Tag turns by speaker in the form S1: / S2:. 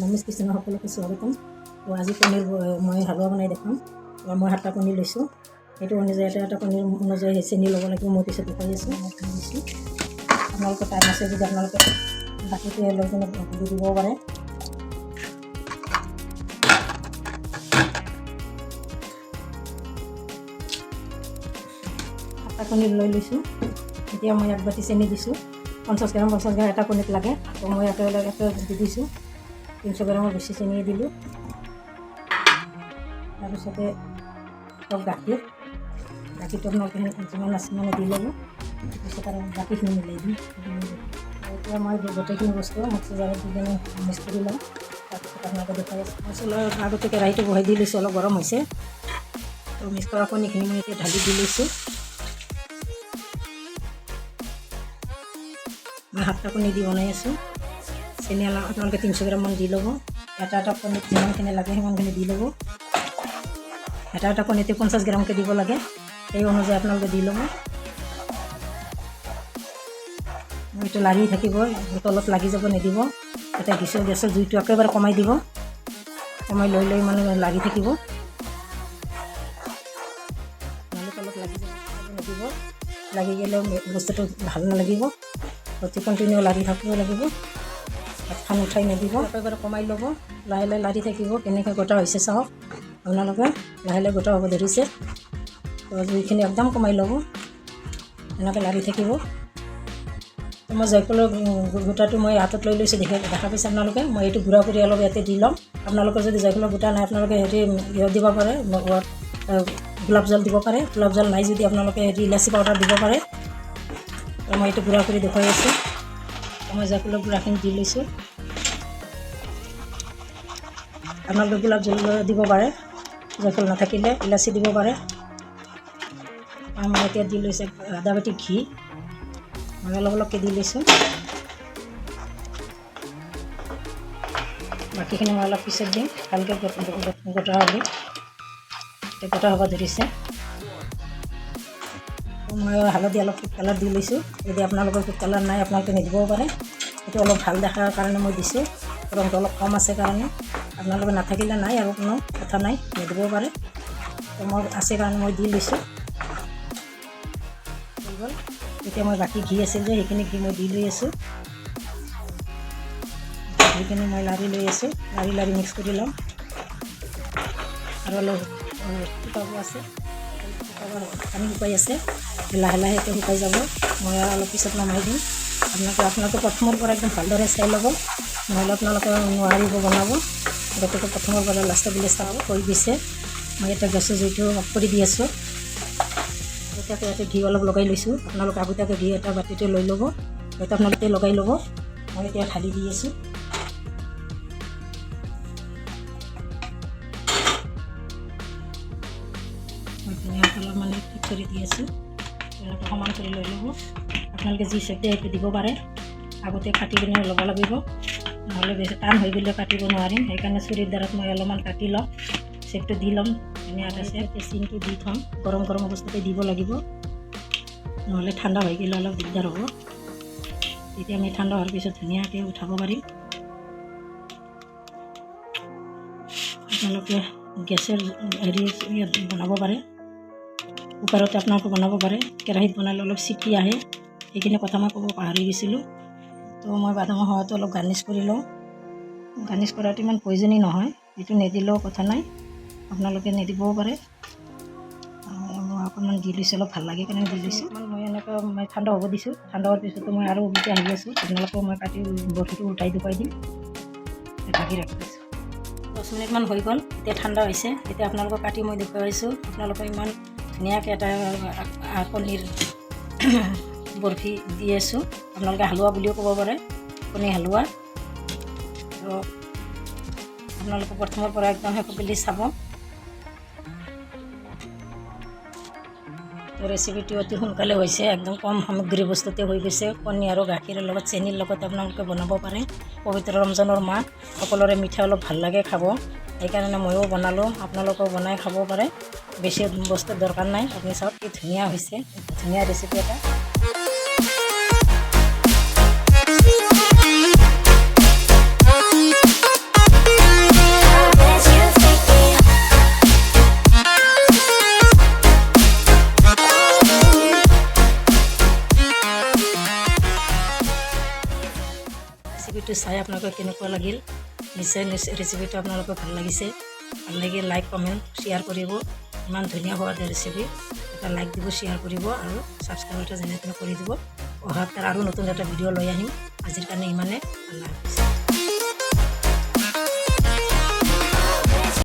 S1: নমিজ কিচেনৰ সকলোকে স্বাগতম। তো আজি পনীৰ মই হালোৱা বনাই দেখাম। মই 7টা কণী লৈছোঁ। সেইটো অনুযায়ী এটা কণীৰ অনুযায়ী চেনি ল'ব লাগিব। মই পিছত দেখুৱাই আছোঁ। মই খাই দিছোঁ। আপোনালোকে টাইম আছে যদি আপোনালোকে বাকীটো লৈ কিনে দি দিব পাৰে। সাতটা কণী লৈ লৈছোঁ। এতিয়া মই 1 বাটি চেনি দিছোঁ। 50 গ্ৰাম এটা কণীত লাগে। তো মই এটা দি দিছোঁ। 300 গ্ৰামৰ বেছি চেনি দিলোঁ। তাৰপিছতে গাখীৰটো আপোনালোকে যিমান আছে মানে দি ল'ব। তাৰপিছত আৰু বাকীখিনি মিলাই দিম। এতিয়া মই গোটেইখিনি বস্তু মিক্সি জাৰত দি কিনে মিক্স কৰি লওঁ। তাৰপিছত আপোনালোকে দেখুৱাই আছোঁ। মছলা আগতে কেৰাহীটো বহাই দি লৈছোঁ, অলপ গৰম হৈছে। তো মিক্স কৰা কণীখিনি মই এতিয়া ঢালি দি লৈছোঁ। মই 7টা কণী দি বনাই আছোঁ। চেনি আপোনালোকে 300 গ্ৰামমান দি ল'ব। এটা কণীত যিমানখিনি লাগে সিমানখিনি দি ল'ব। এটা কণীতে 50 গ্ৰামকৈ দিব লাগে। সেই অনুযায়ী আপোনালোকে দি ল'ব। এইটো লাৰি থাকিব, তলত লাগি যাব নিদিব। এতিয়া গেছৰ জুইটো একেবাৰে কমাই দিব। কমাই লৈ মানে লাৰি থাকিব। নহ'লে তলত লাগি যাব নিদিব। লাগি গ'লেও বস্তুটো ভাল নালাগিব। অতি কণ্টিনিউ লাৰি থাকিব লাগিব। হাতখন উঠাই নিদিব। একেবাৰে কমাই ল'ব। লাহে লাহে লাৰি থাকিব। কেনেকৈ গোটা হৈছে চাওক। আপোনালোকে লাহে লাহে গোটা হ'ব ধৰিছে। তো জুইখিনি একদম কমাই ল'ব। এনেকৈ লাৰি থাকিব। মই জয়ফলৰ গোটাটো মই হাতত লৈ লৈছোঁ। দেখা পাইছে আপোনালোকে। মই এইটো গুড়া কৰি অলপ ইয়াতে দি ল'ম। আপোনালোকৰ যদি জয়ফলৰ গোটা নাই আপোনালোকে দিব পাৰে, গোলাপ জল দিব পাৰে। গোলাপ জল নাই যদি আপোনালোকে ইলাচি পাউডাৰ দিব পাৰে। মই এইটো গুড়া কৰি দেখুৱাই আছোঁ। মই জয়ফলৰ গুড়াখিনি দি লৈছোঁ। আপোনালোকে গোলাপ জল দিব পাৰে। জয়ফল নাথাকিলে ইলাচি দিব পাৰে। মই এতিয়া দি লৈছোঁ আধা বাটি ঘি। মই অলপকৈ দি লৈছোঁ। বাকীখিনি মই অলপ পিছত দিম। ভালকৈ গোটা হ'লে গোটা হ'ব ধৰিছে। মই হালধি অলপ ফুড কালাৰ দি লৈছোঁ। যদি আপোনালোকৰ ফুড কালাৰ নাই আপোনালোকে নিদিবও পাৰে। এইটো অলপ ভাল দেখাৰ কাৰণে মই দিছোঁ। ৰংটো অলপ কম আছে কাৰণে। আপোনালোকে নাথাকিলে নাই আৰু কোনো কথা নাই, নিদিবও পাৰে। তো মই আছে কাৰণে মই দি লৈছোঁ। হৈ গ'ল। এতিয়া মই বাকী ঘি আছিল যে সেইখিনি ঘি মই দি লৈ আছোঁ। ঘিখিনি মই লাৰি লৈ আছোঁ। লাৰি মিক্স কৰি ল'ম। আৰু অলপ শুকাব আছে। পানী শুকাই আছে। লাহে লাহে এতিয়া শুকাই যাব। মই অলপ পিছত নমাই দিম। আপোনালোকে প্ৰথমৰ পৰা একদম ভালদৰে চাই ল'ব। নহ'লে আপোনালোকে নোৱাৰিব বনাব। গতিকে প্ৰথমৰ পৰা লাষ্টৰ বুলি চাব। হৈ গৈছে। মই এতিয়া গেছৰ জুইটো অফ কৰি দি আছোঁ। আগতীয়াকৈ ইয়াতে ঘি অলপ লগাই লৈছোঁ। আপোনালোকে আগতীয়াকৈ ঘি এটা বাতিতে লৈ ল'ব। হয়তো আপোনালোকে লগাই ল'ব। মই এতিয়া ঢালি দি আছোঁ। মই ধুনীয়াকৈ অলপ মানে ঠিক কৰি দি আছোঁ। তেওঁলোকে সমান কৰি লৈ ল'ব। আপোনালোকে যি চেপ দিয়ে সেইটো দিব পাৰে। আগতে কাটি কিনে ল'ব লাগিব। নহ'লে বেছি টান হৈ গ'লে কাটিব নোৱাৰিম। সেইকাৰণে চুৰিৰ দ্বাৰত মই অলপমান কাটি ল'ম। চেপটো দি ল'ম। ধুনীয়াকৈ চিনটো দি থ'ম। গৰম অৱস্থাতে দিব লাগিব। নহ'লে ঠাণ্ডা হৈ গ'লে অলপ দিগদাৰ হ'ব। তেতিয়া আমি ঠাণ্ডা হোৱাৰ পিছত ধুনীয়াকৈ উঠাব পাৰিম। আপোনালোকে গেছৰ ইয়াত বনাব পাৰে। কুকাৰতে আপোনালোকে বনাব পাৰে। কেৰাহীত বনালে অলপ চিটি আহে। সেইখিনি কথা মই ক'ব পাহৰি গৈছিলোঁ। তো মই বাদামৰ সহায়ত অলপ গাৰ্নিছ কৰি লওঁ। গাৰ্নিছ কৰাটো ইমান প্ৰয়োজনীয় নহয়। এইটো নিদিলেও কথা নাই। আপোনালোকে নিদিবও পাৰে। মই অকণমান দি লৈছোঁ, অলপ ভাল লাগে কাৰণে দি লৈছোঁ। মই এনেকৈ ঠাণ্ডা হ'ব দিছোঁ। ঠাণ্ডা হোৱাৰ পিছতো মই আৰু উলটি আহি আছোঁ। আপোনালোকেও মই কাটি বৰফিটো উল্টাই দেখুৱাই দিম। ঢাকি ৰাখিছোঁ। 10 মিনিটমান হৈ গ'ল। এতিয়া ঠাণ্ডা হৈছে। এতিয়া আপোনালোকক কাটি মই দেখুৱাইছোঁ। আপোনালোকে ইমান ধুনীয়াকৈ এটা কণীৰ বৰফি দি আছোঁ। আপোনালোকে হালোৱা বুলিও ক'ব পাৰে। কণী হালোৱা। তো আপোনালোকে প্ৰথমৰ পৰা একদম শেষলৈকে চাব। তো ৰেচিপিটো অতি সোনকালে হৈছে। একদম কম সামগ্ৰী বস্তুতে হৈ গৈছে। কণী আৰু গাখীৰৰ লগত চেনিৰ লগত আপোনালোকে বনাব পাৰে। পবিত্ৰ ৰমজানৰ মাহ। সকলোৰে মিঠা অলপ ভাল লাগে খাব। সেইকাৰণে ময়ো বনালোঁ। আপোনালোকেও বনাই খাব পাৰে। বেছি বস্তুৰ দৰকাৰ নাই। আপুনি চাওক কি ধুনীয়া হৈছে। ধুনীয়া ৰেচিপি এটা। ৰেচিপিটো চাই আপোনালোকৰ কেনেকুৱা লাগিল নিশ্চয় ৰেচিপিটো আপোনালোকৰ ভাল লাগিছে ভাল লাগে লাইক কমেণ্ট শ্বেয়াৰ কৰিব ইমান ধুনীয়া সোৱাদৰ ৰেচিপি এটা লাইক দিব শ্বেয়াৰ কৰিব আৰু ছাবস্ক্ৰাইব এটা যেনে তেনে কৰি দিব অহা তাৰ আৰু নতুন এটা ভিডিঅ' লৈ আহিম আজিৰ কাৰণে ইমানে আল্লাহ হাফিজ